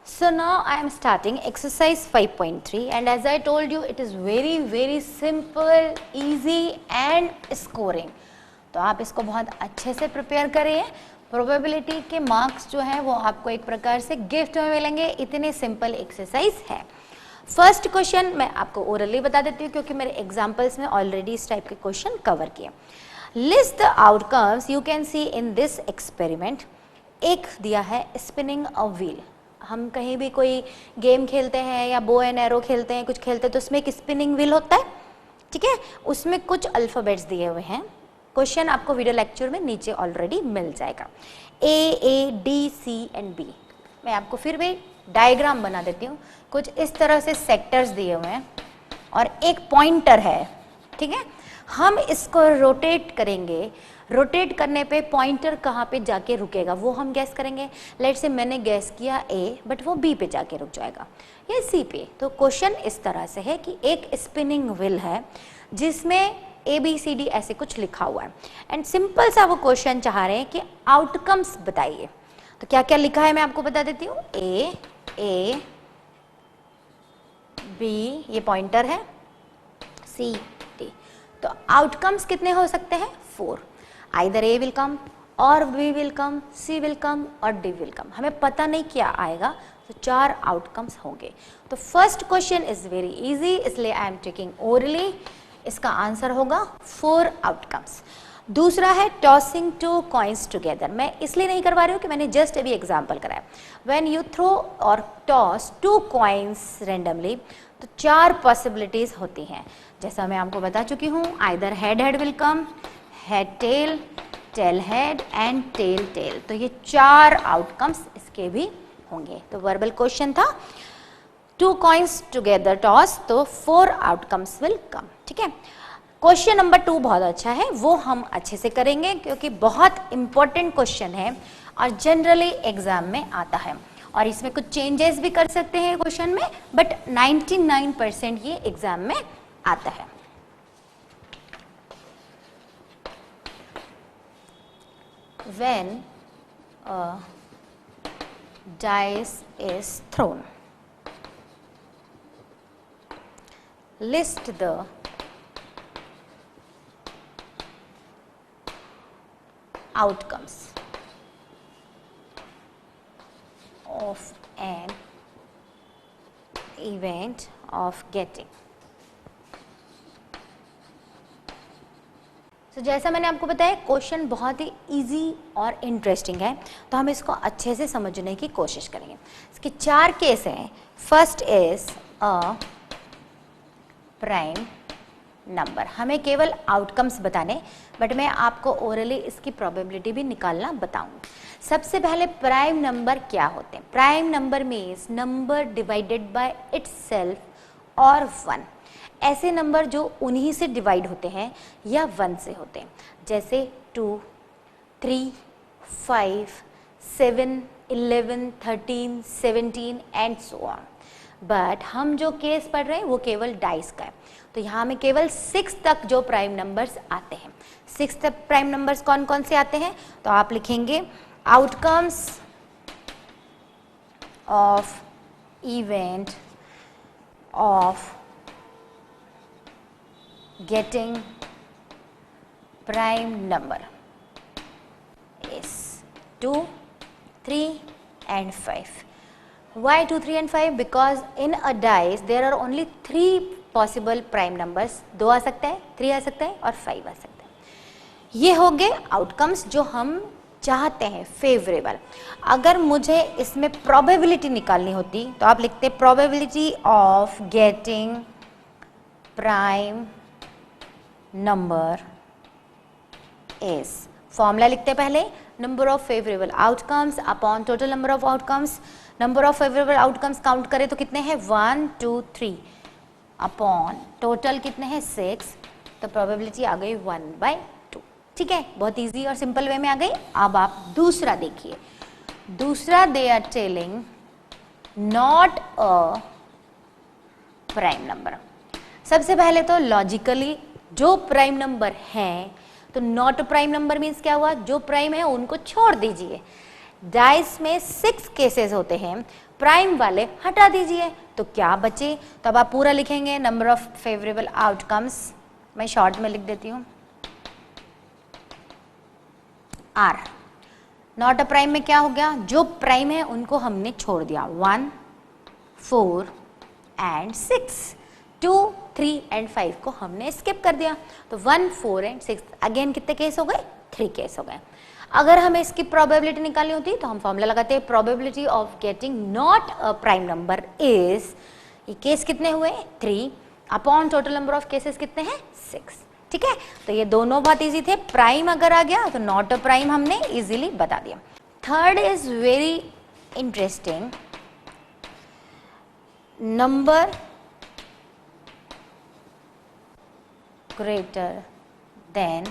So now I am starting exercise 5.3 and as I told you it is very simple, easy and scoring. तो आप इसको बहुत अच्छे से प्रिपेयर करिए. प्रोबेबिलिटी के मार्क्स जो है वो आपको एक प्रकार से गिफ्ट में मिलेंगे. इतने सिंपल एक्सरसाइज है. फर्स्ट क्वेश्चन मैं आपको ओरली बता देती हूँ क्योंकि मेरे एग्जाम्पल्स में ऑलरेडी इस टाइप के क्वेश्चन कवर किए. List the outcomes you can see in this experiment. एक दिया है स्पिनिंग अ व्हील. हम कहीं भी कोई गेम खेलते हैं या बो एंड एरो खेलते हैं, कुछ खेलते हैं तो उसमें एक स्पिनिंग व्हील होता है. ठीक है, उसमें कुछ अल्फ़ाबेट्स दिए हुए हैं. क्वेश्चन आपको वीडियो लेक्चर में नीचे ऑलरेडी मिल जाएगा. A D C and B. मैं आपको फिर भी डायग्राम बना देती हूँ. कुछ इस तरह से सेक्टर्स दिए हुए हैं और एक पॉइंटर है. ठीक है, हम इसको रोटेट करेंगे. रोटेट करने पे पॉइंटर कहाँ पे जाके रुकेगा वो हम गैस करेंगे. लेट्स से मैंने गैस किया ए बट वो बी पे जाके रुक जाएगा या सी पे. तो क्वेश्चन इस तरह से है कि एक स्पिनिंग व्हील है जिसमें ए बी सी डी ऐसे कुछ लिखा हुआ है एंड सिंपल सा वो क्वेश्चन चाह रहे हैं कि आउटकम्स बताइए. तो क्या क्या लिखा है मैं आपको बता देती हूँ. ए बी ये पॉइंटर है, सी डी. तो आउटकम्स कितने हो सकते हैं? 4. आइदर ए विल कम और B will come, C will come और डी विल कम. हमें पता नहीं क्या आएगा. तो 4 आउटकम्स होंगे. तो first question is very easy इसलिए आई एम टेकिंग ओरली. इसका आंसर होगा 4 आउटकम्स. दूसरा है टॉसिंग 2 कॉइन्स टुगेदर. मैं इसलिए नहीं करवा रही हूँ कि मैंने जस्ट अभी एग्जाम्पल कराया. व्हेन यू थ्रो और टॉस 2 कॉइन्स रेंडमली तो 4 पॉसिबिलिटीज होती हैं. जैसा मैं आपको बता चुकी हूँ, either head will come, head tail, tail head and tail tail. तो ये 4 आउटकम्स इसके भी होंगे. तो वर्बल क्वेश्चन था 2 कॉइन्स टुगेदर टॉस, तो 4 आउटकम्स विल कम. ठीक है, क्वेश्चन नंबर 2 बहुत अच्छा है, वो हम अच्छे से करेंगे क्योंकि बहुत इंपॉर्टेंट क्वेश्चन है और जनरली एग्जाम में आता है. और इसमें कुछ चेंजेस भी कर सकते हैं क्वेश्चन में बट 99% ये एग्जाम में आता है. When a dice is thrown, list the outcomes of an event of getting. तो जैसा मैंने आपको बताया क्वेश्चन बहुत ही इजी और इंटरेस्टिंग है तो हम इसको अच्छे से समझने की कोशिश करेंगे. इसके 4 केस हैं. First is a prime number. हमें केवल आउटकम्स बताने बट मैं आपको ओरली इसकी प्रोबेबिलिटी भी निकालना बताऊंगी. सबसे पहले प्राइम नंबर क्या होते हैं? Prime number means number divided by itself और 1. ऐसे नंबर जो उन्हीं से डिवाइड होते हैं या 1 से होते हैं. जैसे 2, 3, 5, 7, 11, 13, 17 एंड सो ऑन. बट हम जो केस पढ़ रहे हैं वो केवल डाइस का है. तो यहाँ में केवल 6 तक जो प्राइम नंबर्स आते हैं. 6 तक प्राइम नंबर्स कौन कौन से आते हैं? तो आप लिखेंगे outcomes of event of getting prime number is 2, 3 and 5. Why 2, 3 and 5? Because in a dice there are only 3 possible prime numbers. 2 आ सकता है, 3 आ सकता है और 5 आ सकता है. ये हो गए आउटकम्स जो हम चाहते हैं फेवरेबल. अगर मुझे इसमें प्रोबेबिलिटी निकालनी होती तो आप लिखते probability of getting prime number is. Formula लिखते पहले number of favourable outcomes upon total number of outcomes. Number of favourable outcomes count करें तो कितने हैं? 1, 2, 3 अपॉन टोटल कितने हैं? 6. तो प्रोबेबिलिटी आ गई 1/2. ठीक है, बहुत इजी और सिंपल वे में आ गई. अब आप दूसरा देखिए. दूसरा they are telling not a prime number. सबसे पहले तो लॉजिकली जो प्राइम नंबर है तो नॉट प्राइम नंबर मीन्स क्या हुआ? जो प्राइम है उनको छोड़ दीजिए. डाइस में 6 केसेस होते हैं. प्राइम वाले हटा दीजिए, तो क्या बचे? तो अब आप पूरा लिखेंगे, नंबर ऑफ फेवरेबल आउटकम्स, मैं शॉर्ट में लिख देती हूँ, आर। नॉट अ प्राइम में क्या हो गया? जो प्राइम है उनको हमने छोड़ दिया, 1, 4 एंड 6, 2, 3 एंड 5 को हमने स्किप कर दिया। तो 1, 4 एंड 6 अगेन कितने केस हो गए? 3 केस हो गए। अगर हमें इसकी प्रोबेबिलिटी निकालनी होती तो हम फॉर्मूला लगाते हैं, probability of getting not a prime number is, ये केस कितने हुए? 3 upon total number of cases कितने हैं? 6। ठीक है, तो ये दोनों बहुत इजी थे। प्राइम अगर आ गया तो नॉट अ प्राइम हमने इजीली बता दिया। Third is very interesting, number greater than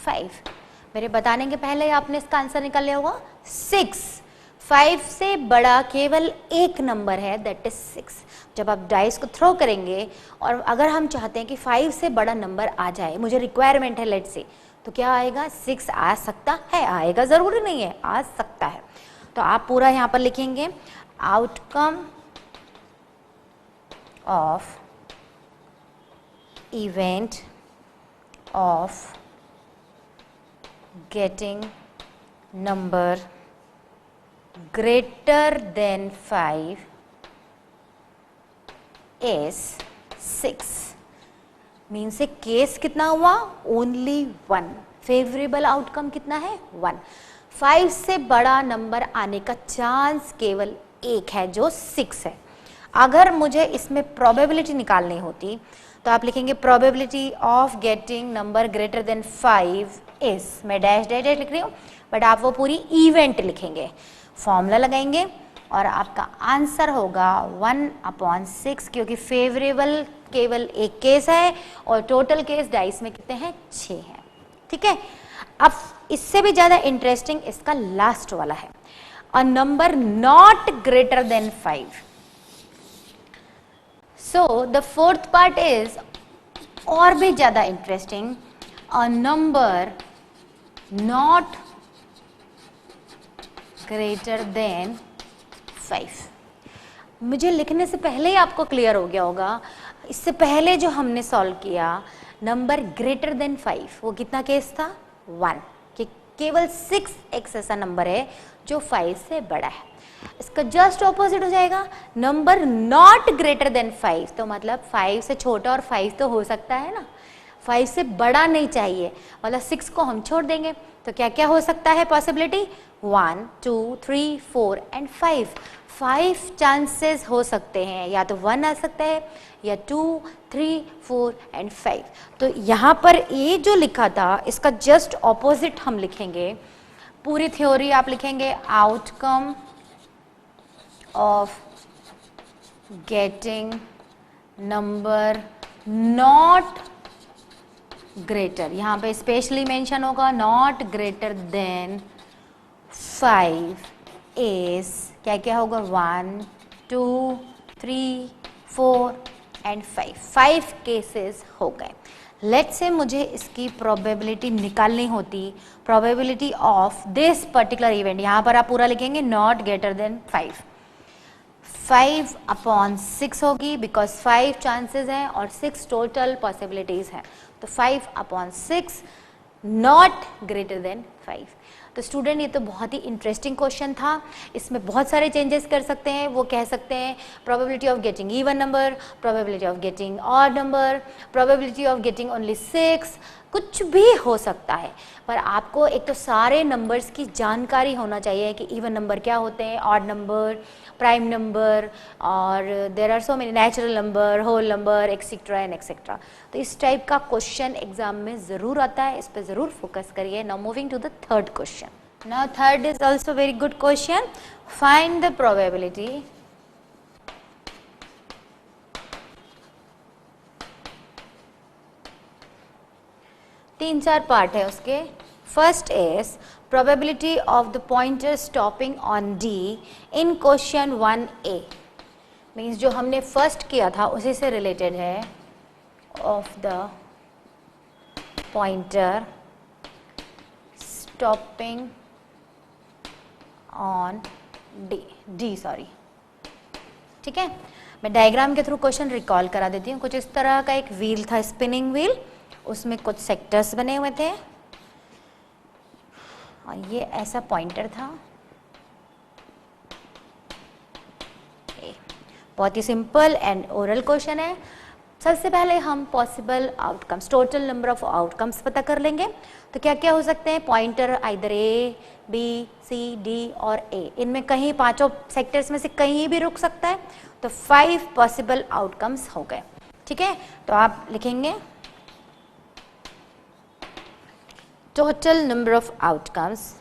5। मेरे बताने के पहले आपने इसका आंसर निकाल लिया होगा 6। 5 से बड़ा केवल एक नंबर है, दैट इज 6। जब आप डाइस को थ्रो करेंगे और अगर हम चाहते हैं कि 5 से बड़ा नंबर आ जाए, मुझे रिक्वायरमेंट है लेट से, तो क्या आएगा? 6 आ सकता है, आएगा जरूरी नहीं है, आ सकता है। तो आप पूरा यहां पर लिखेंगे, outcome of event of getting number greater than 5 is 6। Mean से केस कितना हुआ? ओनली 1। फेवरेबल आउटकम कितना है? 1। 5 से बड़ा नंबर आने का चांस केवल एक है जो 6 है। अगर मुझे इसमें प्रोबेबिलिटी निकालनी होती तो आप लिखेंगे probability of getting number greater than 5 is, मैं डैश डैश डैश लिख रही हूँ बट आप वो पूरी इवेंट लिखेंगे, फॉर्मूला लगाएंगे और आपका आंसर होगा 1/6, क्योंकि फेवरेबल केवल एक केस है और टोटल केस डाइस में कितने हैं? 6 हैं। ठीक है, अब इससे भी ज्यादा इंटरेस्टिंग इसका लास्ट वाला है, a number not greater than 5। So the fourth part is और भी ज्यादा interesting, a number not greater than 5। मुझे लिखने से पहले ही आपको क्लियर हो गया होगा, इससे पहले जो हमने सॉल्व किया नंबर ग्रेटर देन 5, वो कितना केस था? 1, कि केवल 6x ऐसा नंबर है जो 5 से बड़ा है। इसका जस्ट ऑपोजिट हो जाएगा, नंबर नॉट ग्रेटर देन 5, तो मतलब 5 से छोटा और 5 तो हो सकता है ना, 5 से बड़ा नहीं चाहिए, मतलब 6 को हम छोड़ देंगे। तो क्या क्या हो सकता है पॉसिबिलिटी? 1, 2, 3, 4 एंड 5। 5 चांसेस हो सकते हैं, या तो 1 आ सकता है या 2, 3, 4 एंड 5। तो यहाँ पर ये जो लिखा था इसका जस्ट ऑपोजिट हम लिखेंगे, पूरी थ्योरी आप लिखेंगे, outcome of getting number not greater, यहाँ पे स्पेशली मेंशन होगा नॉट ग्रेटर देन 5 इज, क्या क्या होगा? 1, 2, 3, 4 एंड 5। 5 केसेस हो गए। लेट्स से मुझे इसकी प्रोबेबिलिटी निकालनी होती, probability of this particular event, यहाँ पर आप पूरा लिखेंगे नॉट ग्रेटर देन 5। 5/6 होगी, बिकॉज 5 चांसेस हैं और 6 टोटल पॉसिबिलिटीज हैं, तो 5/6 नॉट ग्रेटर देन 5। तो स्टूडेंट ये तो बहुत ही इंटरेस्टिंग क्वेश्चन था, इसमें बहुत सारे चेंजेस कर सकते हैं। वो कह सकते हैं probability of getting even number, probability of getting odd number, probability of getting only 6, कुछ भी हो सकता है। पर आपको एक तो सारे नंबर्स की जानकारी होना चाहिए कि इवन नंबर क्या होते हैं, ऑड नंबर, प्राइम नंबर, और there are so many natural number, whole number, etcetera and etcetera. तो इस टाइप का क्वेश्चन एग्जाम में ज़रूर आता है, इस पर ज़रूर फोकस करिए। Now moving to the third question. Now third is also very good question, find the probability तीन चार पार्ट है उसके। First is probability of the pointer stopping on D in question 1A, means जो हमने first किया था उसी से रिलेटेड है, of the pointer stopping on D, ठीक है, मैं डायग्राम के थ्रू क्वेश्चन रिकॉल करा देती हूँ। कुछ इस तरह का एक व्हील था, स्पिनिंग व्हील, उसमें कुछ सेक्टर्स बने हुए थे और ये ऐसा पॉइंटर था। बहुत ही सिंपल एंड ओरल क्वेश्चन है। सबसे पहले हम possible outcomes, total number of outcomes पता कर लेंगे। तो क्या क्या हो सकते हैं, पॉइंटर आइदर ए, बी, सी, डी और ए, इनमें कहीं पांचों सेक्टर्स में से कहीं भी रुक सकता है। तो 5 पॉसिबल आउटकम्स हो गए। ठीक है, तो आप लिखेंगे total number of outcomes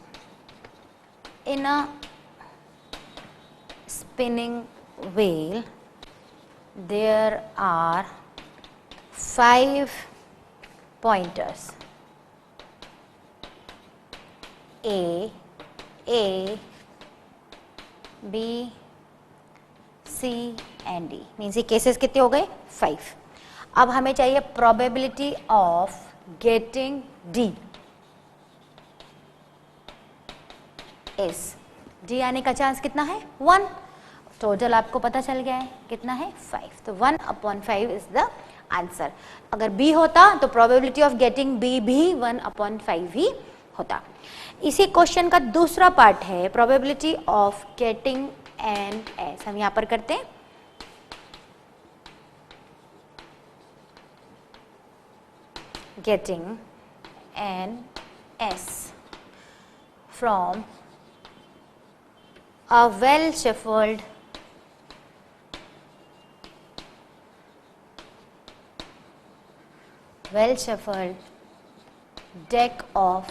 in a spinning wheel, there are 5 pointers A, B, C and D। Means ये केसेस कितने हो गए, 5। अब हमें चाहिए probability of getting D is, D आने का चांस कितना है, 1। टोटल आपको पता चल गया है कितना है, 5। तो 1/5 इज द आंसर। अगर B होता तो प्रोबेबिलिटी ऑफ गेटिंग B भी 1/5 ही होता। इसी क्वेश्चन का दूसरा पार्ट है probability of getting an S. हम यहां पर करते हैं getting an S from a well shuffled deck of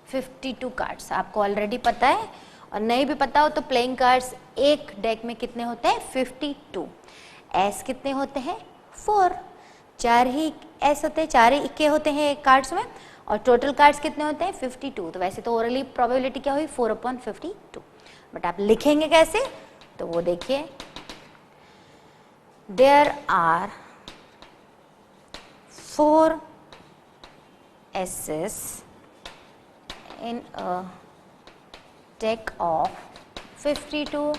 52 cards. आपको ऑलरेडी पता है, और नहीं भी पता हो तो प्लेइंग कार्ड्स एक डेक में कितने होते हैं, 52। एस कितने होते हैं, 4। 4 ही एस होते हैं, 4 ही इक्के होते हैं एक कार्ड्स में, और टोटल कार्ड्स कितने होते हैं, 52। तो वैसे तो ओरली प्रोबेबिलिटी क्या हुई, 4/52। बट आप लिखेंगे कैसे, तो वो देखिए, there are 4 aces in a deck of 52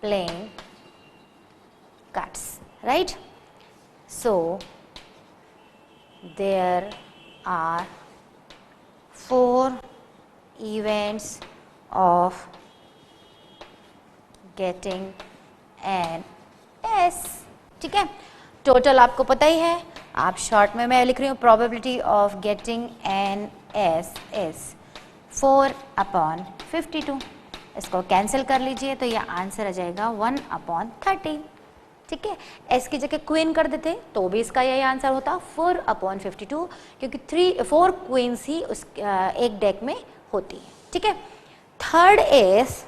playing cards, right? So there are 4 events of getting an S। ठीक है, टोटल आपको पता ही है, आप शॉर्ट में मैं लिख रही हूँ probability of getting an S is 4/52। इसको कैंसिल कर लीजिए तो यह आंसर आ जाएगा 1/30। ठीक है, एस की जगह क्वीन कर देते तो भी इसका यही आंसर होता 4/52, क्योंकि 4 क्वींस ही उस एक डेक में होती है। ठीक है, थर्ड इज,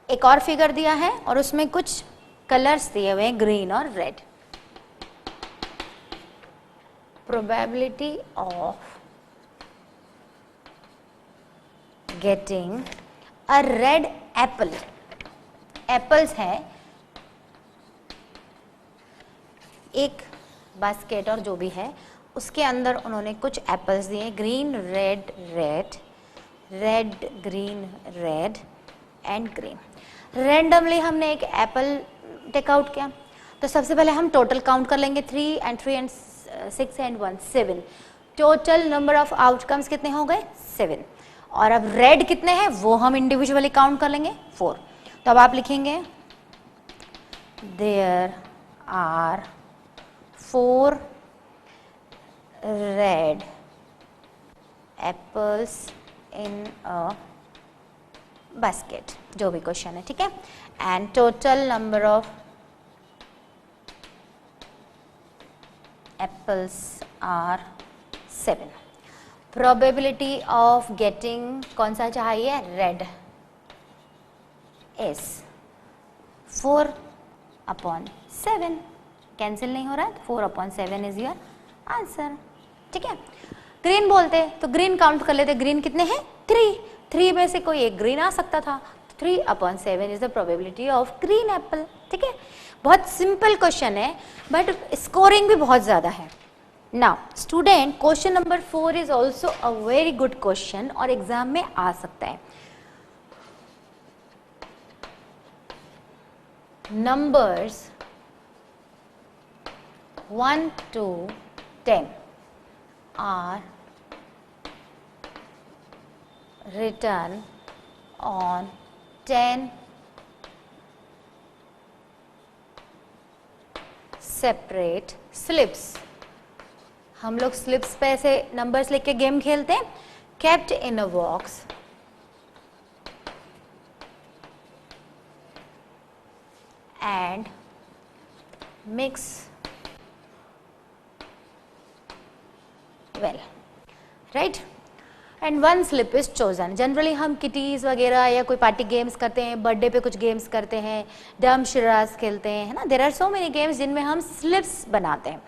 एक और फिगर दिया है और उसमें कुछ कलर्स दिए हुए हैं, ग्रीन और red. Probability of getting a red Apple. Apples है एक बास्केट और जो भी है उसके अंदर उन्होंने कुछ एप्पल्स दिए, green red red, red green red and green. Randomly हमने एक एप्पल टेक आउट किया, तो सबसे पहले हम टोटल काउंट कर लेंगे, 3 and 3 and 6 and 1 7। Total number of outcomes कितने हो गए, 7। और अब रेड कितने हैं वो हम इंडिविजुअली काउंट कर लेंगे, 4। तो अब आप लिखेंगे there are 4 red apples in a basket, जो भी क्वेश्चन है। ठीक है, and total number of apples are 7। Probability of getting कौन सा चाहिए, रेड, इज 4/7। कैंसिल नहीं हो रहा है, 4/7 इज योर आंसर। ठीक है, ग्रीन बोलते तो ग्रीन काउंट कर लेते, ग्रीन कितने हैं, 3 में से कोई एक ग्रीन आ सकता था, 3/7 is the probability of green Apple. ठीक है, बहुत सिंपल क्वेश्चन है बट स्कोरिंग भी बहुत ज़्यादा है। Now student, question number 4 is also a very good question और एग्जाम में आ सकता है। numbers 1 to 10 are written on 10 separate slips. हम लोग स्लिप्स पे ऐसे नंबर्स लेके गेम खेलते हैं. Kept in a box and mix well, right? And one slip is chosen. Generally हम किटीज़ वगैरह या कोई पार्टी गेम्स करते हैं, बर्थडे पे कुछ गेम्स करते हैं, डम शिराज खेलते हैं, है ना. There are so many games जिनमें हम स्लिप्स बनाते हैं.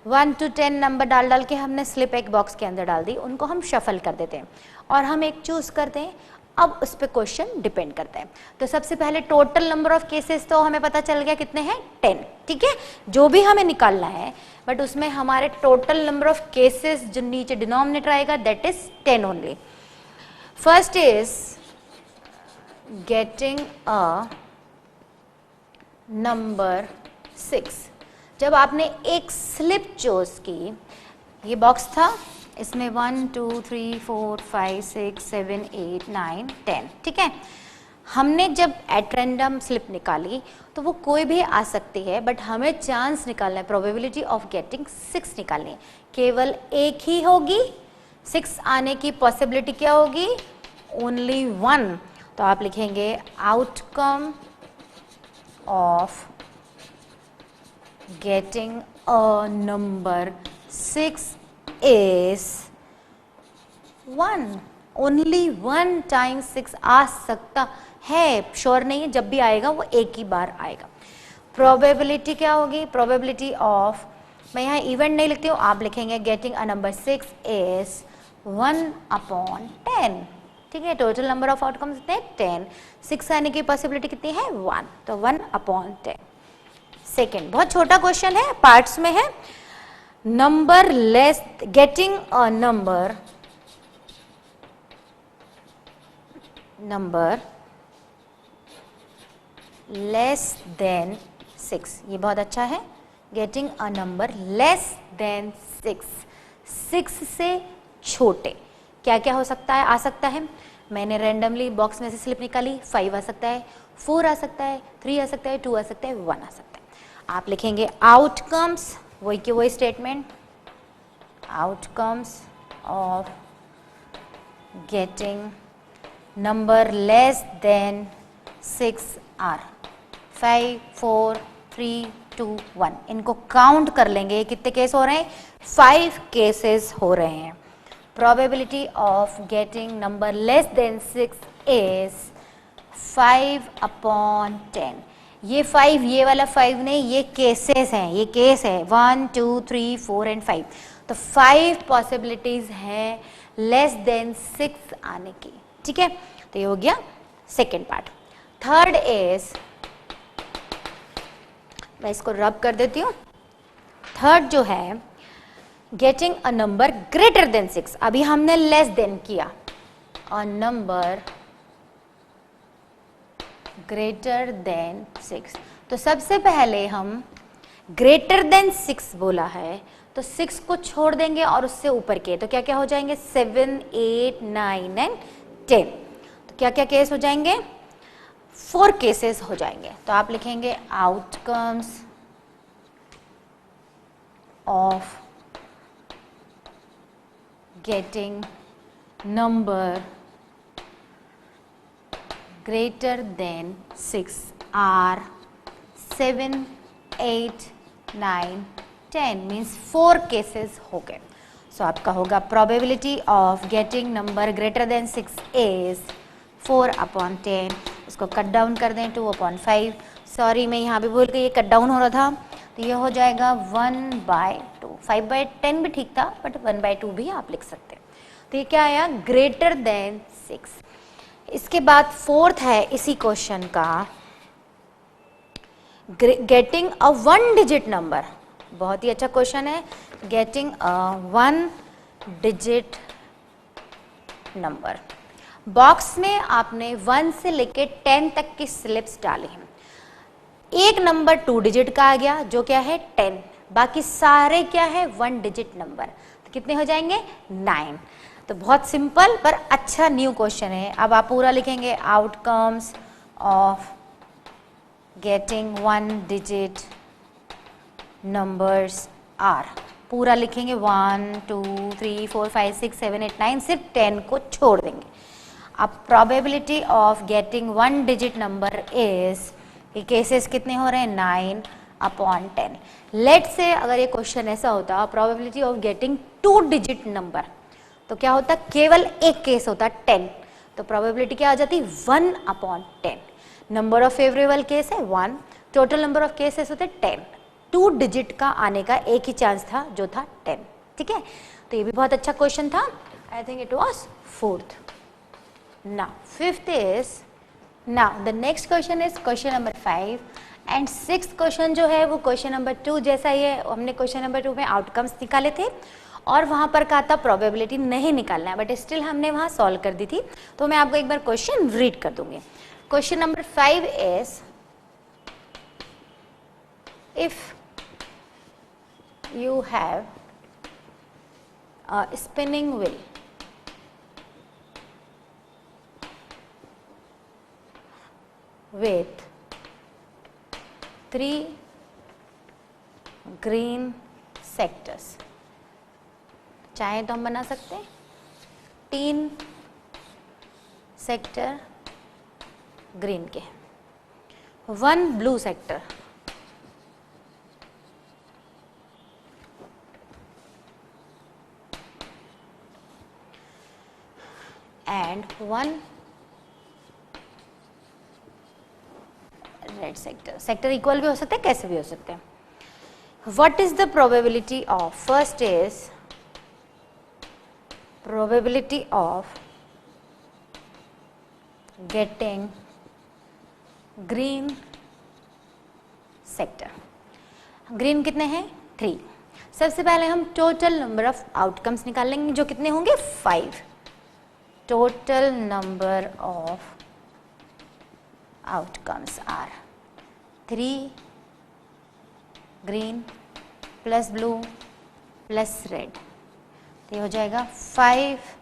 1 to 10 नंबर डाल डाल के हमने स्लिप एक बॉक्स के अंदर डाल दी, उनको हम शफल कर देते हैं और हम एक चूज़ करते हैं. अब उस पर क्वेश्चन डिपेंड करता है. तो सबसे पहले टोटल नंबर ऑफ केसेस तो हमें पता चल गया कितने हैं, 10. ठीक है, जो भी हमें निकालना है, बट उसमें हमारे टोटल नंबर ऑफ केसेस जो नीचे डिनोमिनेटर आएगा that is 10 only. First is getting a number 6. जब आपने एक स्लिप चूज की, ये बॉक्स था, इसमें 1 2 3 4 5 6 7 8 9 10. ठीक है, हमने जब एट रैंडम स्लिप निकाली तो वो कोई भी आ सकती है, बट हमें चांस निकालना है, प्रोबेबिलिटी ऑफ गेटिंग 6 निकालनी है. केवल एक ही होगी, 6 आने की पॉसिबिलिटी क्या होगी, ओनली 1. तो आप लिखेंगे outcome of getting a number 6 is 1. Only 1 times 6 आ सकता है, श्योर नहीं है, जब भी आएगा वो एक ही बार आएगा. प्रोबेबिलिटी क्या होगी, प्रोबेबिलिटी ऑफ, मैं यहाँ इवेंट नहीं लिखती हूँ, आप लिखेंगे गेटिंग अ नंबर 6 इज 1/10. ठीक है, टोटल नंबर ऑफ आउटकम्स कितने, 10. 6 आने की पॉसिबिलिटी कितनी है, 1. तो 1/10. सेकेंड, बहुत छोटा क्वेश्चन है, पार्ट्स में है. Number less, getting a number less than 6. ये बहुत अच्छा है. Getting a number less than 6, 6 से छोटे. क्या क्या हो सकता है, आ सकता है, मैंने रैंडमली बॉक्स में से स्लिप निकाली, 5 आ सकता है, 4 आ सकता है, 3 आ सकता है, 2 आ सकता है, 1 आ सकता है. आप लिखेंगे आउटकम्स, वही के वही statement, outcomes of getting number less than 6 are 5 4 3 2 1. इनको काउंट कर लेंगे, कितने केस हो रहे हैं, 5 केसेस हो रहे हैं. Probability of getting number less than 6 is 5/10. ये 5, ये वाला 5 नहीं, ये केसेस हैं, ये केस है 1 2 3 4 एंड 5. तो 5 पॉसिबिलिटीज हैं लेस देन 6 आने की. ठीक है, तो ये हो गया सेकेंड पार्ट. थर्ड इज, मैं इसको रब कर देती हूँ. थर्ड जो है getting a number greater than 6. अभी हमने लेस देन किया, अ नंबर ग्रेटर देन 6. तो सबसे पहले हम ग्रेटर देन 6 बोला है, तो 6 को छोड़ देंगे और उससे ऊपर के, तो क्या क्या हो जाएंगे, 7 8 9 एंड 10. तो क्या क्या केस हो जाएंगे, 4 केसेस हो जाएंगे. तो आप लिखेंगे outcomes of getting number greater than 6 are 7 8 9 10. Means 4 cases हो गए. सो आपका होगा probability of getting number greater than 6 is 4/10. इसको कट डाउन कर दें 2/5. सॉरी, मैं यहाँ पे भूल गई, ये कट डाउन हो रहा था, तो ये हो जाएगा 1/2. 5/10 भी ठीक था, बट 1/2 भी आप लिख सकते हैं. तो ये क्या आया, ग्रेटर देन 6. इसके बाद फोर्थ है इसी क्वेश्चन का, गेटिंग अ 1 डिजिट नंबर. बहुत ही अच्छा क्वेश्चन है. Getting a 1 digit number. Box में आपने 1 से लेके 10 तक की स्लिप्स डाली हैं. एक नंबर 2 डिजिट का आ गया जो क्या है 10, बाकी सारे क्या है 1 डिजिट नंबर, तो कितने हो जाएंगे 9। तो बहुत सिंपल पर अच्छा न्यू क्वेश्चन है। अब आप पूरा लिखेंगे outcomes of getting 1 digit numbers are, पूरा लिखेंगे 1 2 3 4 5 6 7 8 9, सिर्फ 10 को छोड़ देंगे। अब probability of getting 1 digit number is, ये केसेस कितने हो रहे हैं 9/10। लेट से अगर ये क्वेश्चन ऐसा होता probability of getting 2 digit number, तो क्या होता केवल एक केस होता 10, तो प्रोबेबिलिटी क्या आ जाती 1/10। नंबर ऑफ फेवरेबल केस है 1, टोटल नंबर ऑफ केसेस होते 10, 2 डिजिट का आने का एक ही चांस था जो था 10। ठीक है, तो ये भी बहुत अच्छा क्वेश्चन था। I think it was 4th। Now 5th is, now the next question is question number 5 and 6th question जो है वो क्वेश्चन नंबर 2 जैसा ही है। हमने क्वेश्चन नंबर 2 में आउटकम्स निकाले थे और वहां पर कहा था प्रोबेबिलिटी नहीं निकालना है, बट स्टिल हमने वहां सॉल्व कर दी थी। तो मैं आपको एक बार क्वेश्चन रीड कर दूंगी। Question number 5 is, if you have a spinning wheel with 3 green sectors, चाहे तो हम बना सकते हैं 3 सेक्टर ग्रीन के, 1 blue sector and 1 red sector. Sector equal भी हो सकते हैं, कैसे भी हो सकते हैं। What is the probability of, first is probability of getting green sector. Green कितने हैं 3। सबसे पहले हम टोटल नंबर ऑफ आउटकम्स निकाल लेंगे जो कितने होंगे 5। total number of outcomes are 3 green plus blue plus red, तो ये हो जाएगा 5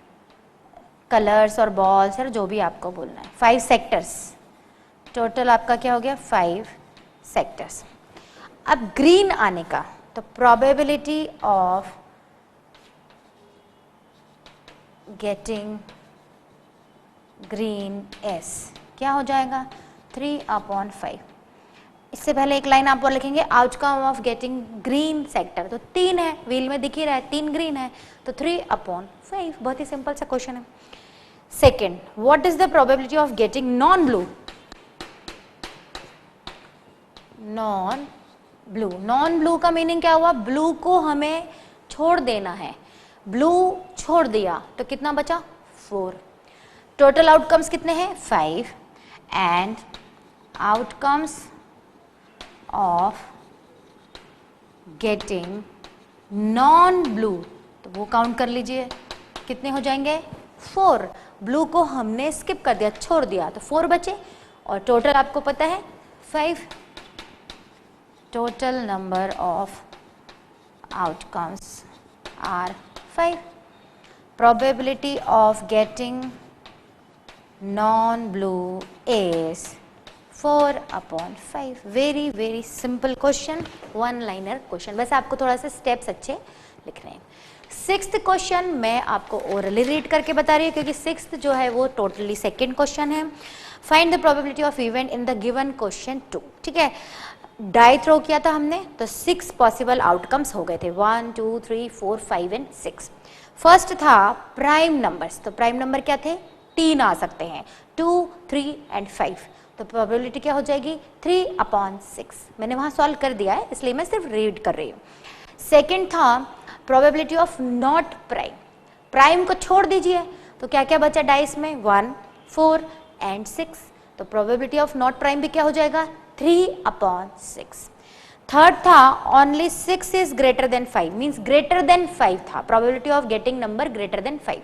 कलर्स और बॉल्स और जो भी आपको बोलना है, 5 सेक्टर्स। टोटल आपका क्या हो गया 5 सेक्टर्स। अब ग्रीन आने का, तो probability of getting green S क्या हो जाएगा 3/5। इससे पहले एक लाइन आप और लिखेंगे outcome of getting green sector, तो 3 है, व्हील में दिख ही रहा है 3 ग्रीन है, तो 3/5। बहुत ही सिंपल सा क्वेश्चन है। Second, what is the probability of getting non blue, non blue. Non blue का मीनिंग क्या हुआ, ब्लू को हमें छोड़ देना है, ब्लू छोड़ दिया तो कितना बचा 4। टोटल आउटकम्स कितने हैं 5 and outcomes of getting non blue, तो वो काउंट कर लीजिए कितने हो जाएंगे 4। ब्लू को हमने स्किप कर दिया, छोड़ दिया, तो 4 बचे और टोटल आपको पता है 5। Total number of outcomes are 5। Probability of getting non-blue is 4/5। very simple question, one liner question। वैसे आपको थोड़ा सा स्टेप्स अच्छे लिख रहे हैं। 6th क्वेश्चन मैं आपको ओरली रीड करके बता रही हूँ क्योंकि 6th जो है वो टोटली सेकेंड क्वेश्चन है। Find the probability of event in the given question 2। ठीक है, डाई थ्रो किया था हमने तो 6 पॉसिबल आउटकम्स हो गए थे, 1 2 3 4 5 एंड 6। फर्स्ट था प्राइम नंबर्स, तो प्राइम नंबर क्या थे 3 आ सकते हैं, 2 3 एंड 5, तो प्रोबेबिलिटी क्या हो जाएगी 3/6। मैंने वहां सॉल्व कर दिया है इसलिए मैं सिर्फ रीड कर रही हूँ। सेकेंड था probability of not prime, prime को छोड़ दीजिए तो क्या क्या बचा डाइस में 1 4 एंड 6, तो प्रोबेबिलिटी ऑफ नॉट प्राइम भी क्या हो जाएगा 3/6। थर्ड था only 6 is greater than 5, means greater than 5 था, probability of getting number greater than 5,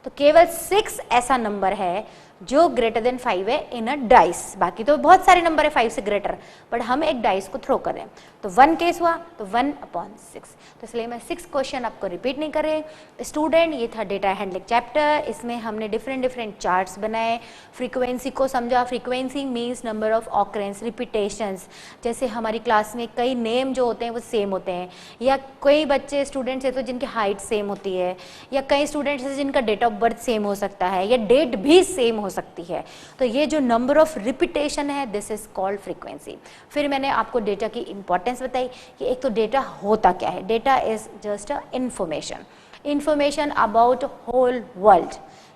तो केवल 6 ऐसा नंबर है जो ग्रेटर देन 5 है इन अ डाइस। बाकी तो बहुत सारे नंबर है 5 से ग्रेटर, बट हम एक डाइस को थ्रो करें। तो 1 केस हुआ तो 1/6। तो इसलिए मैं 6 क्वेश्चन आपको रिपीट नहीं कर रहे स्टूडेंट। ये था डेटा हैंडलिंग चैप्टर। इसमें हमने डिफरेंट चार्ट्स बनाए, फ्रीक्वेंसी को समझा। Frequency means number of occurrence, repetitions. जैसे हमारी क्लास में कई नेम जो होते हैं वो सेम होते हैं, या कई बच्चे स्टूडेंट्स हैं तो जिनकी हाइट सेम होती है, या कई स्टूडेंट्स हैं जिनका डेट ऑफ बर्थ सेम हो सकता है, या डेट भी सेम हो सकती है। तो ये जो नंबर ऑफ रिपीटेशन है दिस इज कॉल्ड फ्रीक्वेंसी। फिर मैंने आपको डेटा की इंपॉर्टेंस बताई कि एक तो डेटा होता क्या है। Data is just a information about whole world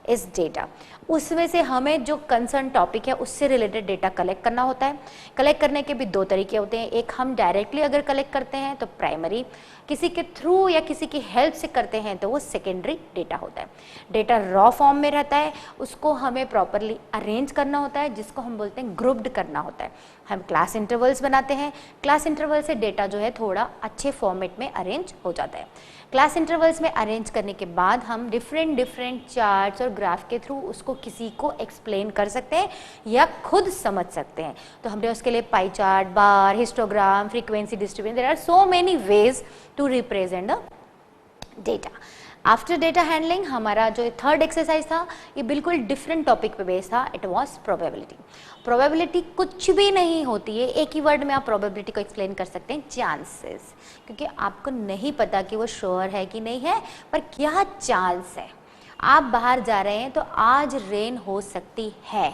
is data. उसमें से हमें जो कंसर्न टॉपिक है उससे रिलेटेड डेटा कलेक्ट करना होता है। कलेक्ट करने के भी 2 तरीके होते हैं। एक हम डायरेक्टली अगर कलेक्ट करते हैं तो प्राइमरी, किसी के थ्रू या किसी की हेल्प से करते हैं तो वो सेकेंडरी डेटा होता है। डेटा रॉ फॉर्म में रहता है, उसको हमें प्रॉपरली अरेंज करना होता है, जिसको हम बोलते हैं ग्रुप्ड करना होता है। हम क्लास इंटरवल्स बनाते हैं, क्लास इंटरवल से डेटा जो है थोड़ा अच्छे फॉर्मेट में अरेंज हो जाता है। क्लास इंटरवल्स में अरेंज करने के बाद हम डिफरेंट चार्ट्स और ग्राफ के थ्रू उसको किसी को एक्सप्लेन कर सकते हैं या खुद समझ सकते हैं। तो हमने उसके लिए pie chart, bar, histogram, frequency distribution, there are so many ways to represent the data. After data handling हमारा जो थर्ड एक्सरसाइज था ये बिल्कुल डिफरेंट टॉपिक पे बेस्ड था। It was probability. प्रोबेबिलिटी कुछ भी नहीं होती है, एक ही वर्ड में आप प्रोबेबिलिटी को एक्सप्लेन कर सकते हैं, चांसेस। क्योंकि आपको नहीं पता कि वो श्योर है कि नहीं है, पर क्या चांस है। आप बाहर जा रहे हैं तो आज रेन हो सकती है,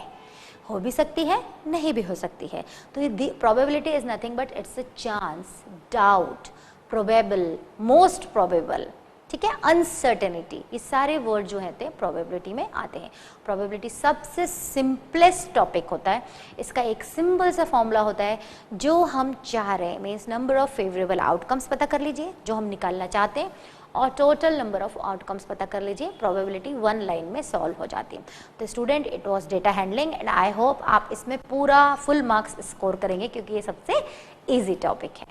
हो भी सकती है, नहीं भी हो सकती है। तो ये probability is nothing but it's a chance, doubt, probable, most probable, ठीक है, अनसर्टेनिटी। ये सारे वर्ड जो हैं प्रोबेबिलिटी में आते हैं। प्रोबेबिलिटी सबसे सिंपलेस्ट टॉपिक होता है। इसका एक सिंपल सा फॉर्मूला होता है, जो हम चाह रहे हैं means number of favourable outcomes पता कर लीजिए जो हम निकालना चाहते हैं, और टोटल नंबर ऑफ आउटकम्स पता कर लीजिए। प्रोबेबिलिटी 1 लाइन में सॉल्व हो जाती है। तो student it was data handling and I hope आप इसमें पूरा फुल मार्क्स स्कोर करेंगे क्योंकि ये सबसे ईजी टॉपिक है।